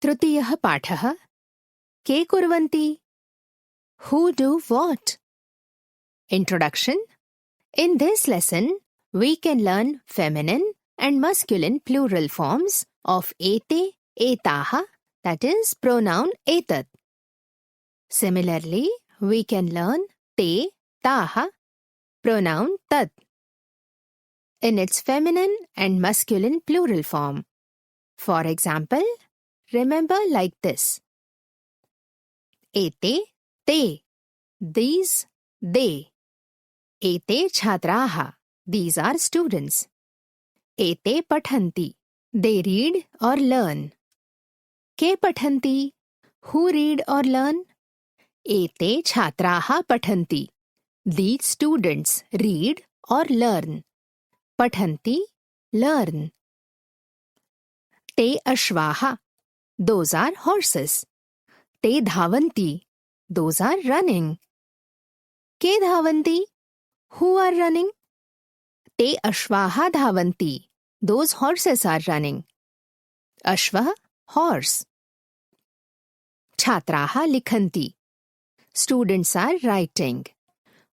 तृतीयः पाठः के कुर्वन्ति Who do what? Introduction. In this lesson, we can learn feminine and masculine plural forms of ete, etaha, that is pronoun etat. Similarly, we can learn te, taha, pronoun tat, in its feminine and masculine plural form. For example, remember like this. Ete, te, these, they. Ete chhatraha, these are students. Ete pathanti, they read or learn. Ke pathanti, who read or learn? Ete chhatraha pathanti, these students read or learn. Pathanti, learn. Te ashvaha, those are horses. Te dhavanti, those are running. Ke dhavanti, who are running? Te ashvaha dhavanti, those horses are running. Ashva, horse. Chhatraha likhanti, students are writing.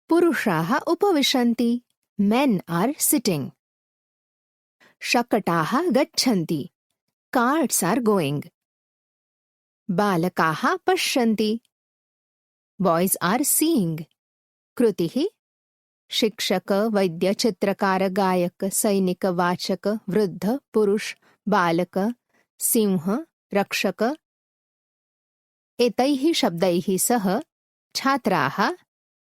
Purushaha upavishanti, men are sitting. Shakataha gachanti, carts are going. Balakaha pashyanti, boys are seeing. Krutihi, शिक्षक, वैद्य, चित्रकार, गायक, सैनिक, वाचक, वृद्ध, पुरुष, बालक, सिंह, रक्षक. एतैः शब्दैः सह छात्राः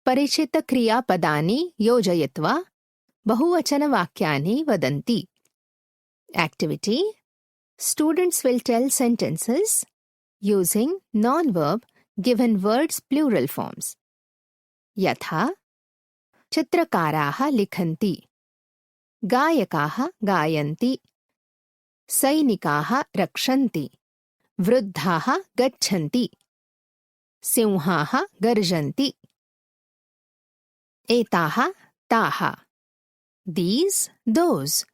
परिचितक्रियापदानि योजयित्वा बहुवचनवाक्यानि वदन्ति. Activity. Students will tell sentences using non-verb given words plural forms. यथा चित्रकाराः लिखन्ति, गायकाः गायन्ति, सैनिकाः रक्षन्ति, वृद्धाः गच्छन्ति, सिंहाः गर्जन्ति. एताः ताः, these, those.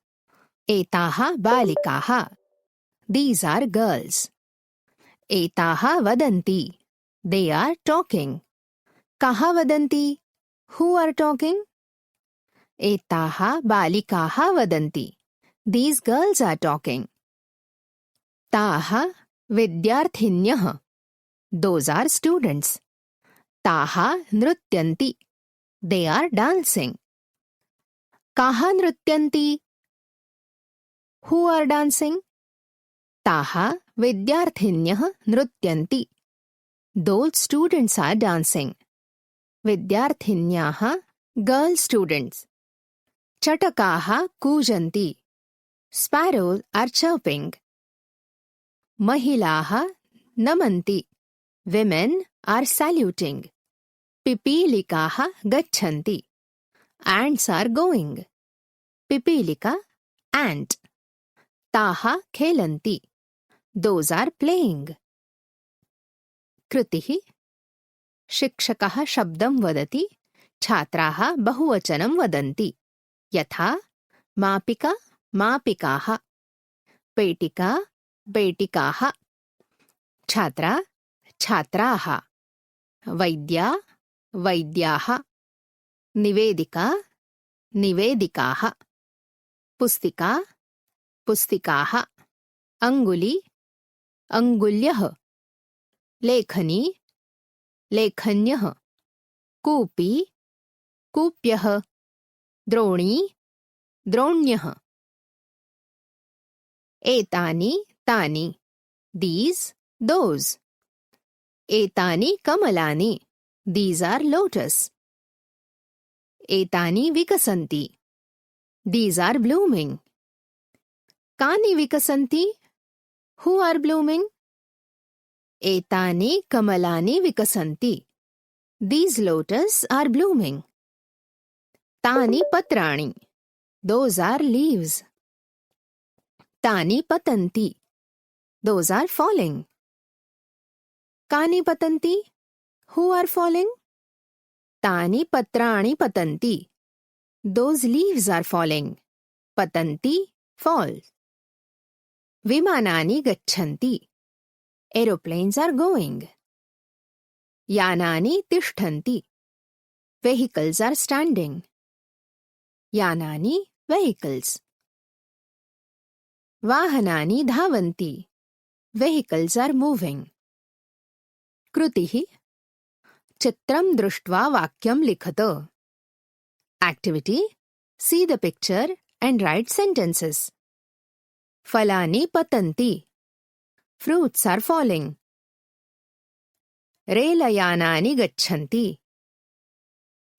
एताः बालिकाः, these are girls. एताः वदन्ति, they are talking. काः वदन्ति, who are talking? एताः बालिकाः वदन्ति, these girls are talking. ताः विद्यार्थिन्यः, those are students. ताः नृत्यन्ति, they are dancing. काः नृत्यन्ति, who are dancing? ताः विद्यार्थिन्यः नृत्यन्ति, those students are dancing. विद्यार्थिन्याः girl students. चटकाः कूजन्ति, sparrows are chirping. महिलाः नमन्ति, women are saluting. पिपीलिकाः गच्छन्ति, ants are going. पिपीलिका, ant. ताः खेलन्ति, those are playing. कृतिः. शिक्षकः शब्दं वदति, छात्राः बहुवचनं वदन्ति. यथा मापिका, मापिकाः, पेटिका, पेटिकाः. छात्रा, छात्राः. वैद्या, वैद्याः. निवेदिका, निवेदिकाः. पुस्तिका, पुस्तिकाः. अङ्गुली, अङ्गुल्यः. लेखनी, लेखन्यः. कूपी, कूप्यः. द्रोणी, द्रोण्यः. एतानि, तानि, these, those. एतानि कमलानि, these are lotus. एतानि विकसन्ति, these are blooming. कानि विकसन्ति, who are blooming? एतानि कमलानि विकसन्ति, these lotus are blooming. तानि पत्राणि, those are leaves. तानि पतन्ति, those are falling. कानि पतन्ति, who are falling? तानि पत्राणि पतन्ति, those leaves are falling. पतन्ति, fall. विमानानि गच्छन्ति, Aeroplanes are going. यानानि तिष्ठन्ति. Vehicles are standing. यानानि vehicles. वाहनानि धावन्ति. Vehicles are moving. कृतिः चित्रं दृष्ट्वा वाक्यं लिखत. Activity See the picture and write sentences. फलानि पतन्ति. Fruits are falling. रेलयानानि गच्छन्ति.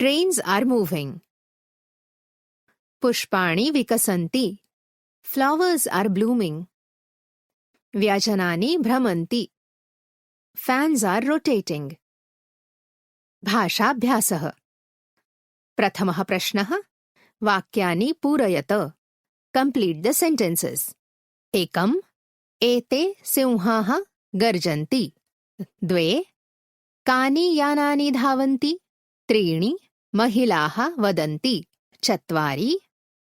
Trains are moving. पुष्पाणि विकसन्ति. Flowers are blooming. व्यजनानि भ्रमन्ति. Fans are rotating. भाषाभ्यासः प्रथमः प्रश्नः वाक्यानि पूरयत. Complete the sentences. 1. एते सिंहाः गर्जन्ति. 2. कानि यानानि धावन्ति. 3. महिलाः वदन्ति. 4.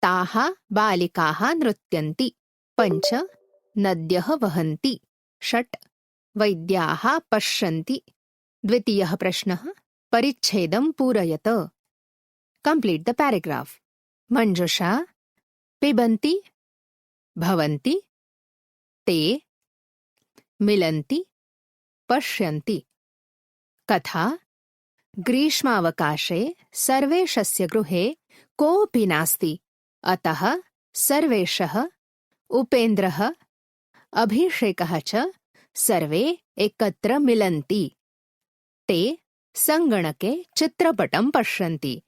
ताः बालिकाः नृत्यन्ति. 5. नद्यः वहन्ति. 6. वैद्याः पश्यन्ति. द्वितीयः प्रश्नः परिच्छेदं पूरयत. Complete the paragraph. मञ्जुषा पिबन्ति. भवन्ति. ते मिलन्ति. पश्यन्ति. कथा ग्रीष्मावकाशे सर्वेशस्य गृहे कोऽपि नास्ति. अतः सर्वेशः उपेन्द्रः अभिषेकः च सर्वे एकत्र मिलन्ति. ते सङ्गणके चित्रपटं पश्यन्ति.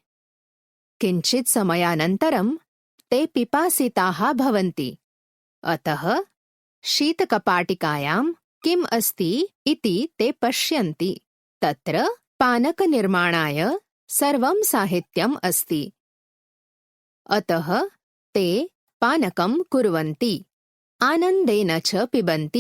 किञ्चित् समयानन्तरं ते पिपासिताः भवन्ति. अतः शीतकपाटिकायां किम् अस्ति इति ते पश्यन्ति. तत्र पानकनिर्माणाय सर्वं साहित्यम् अस्ति. अतः ते पानकं कुर्वन्ति. आनन्देन च पिबन्ति.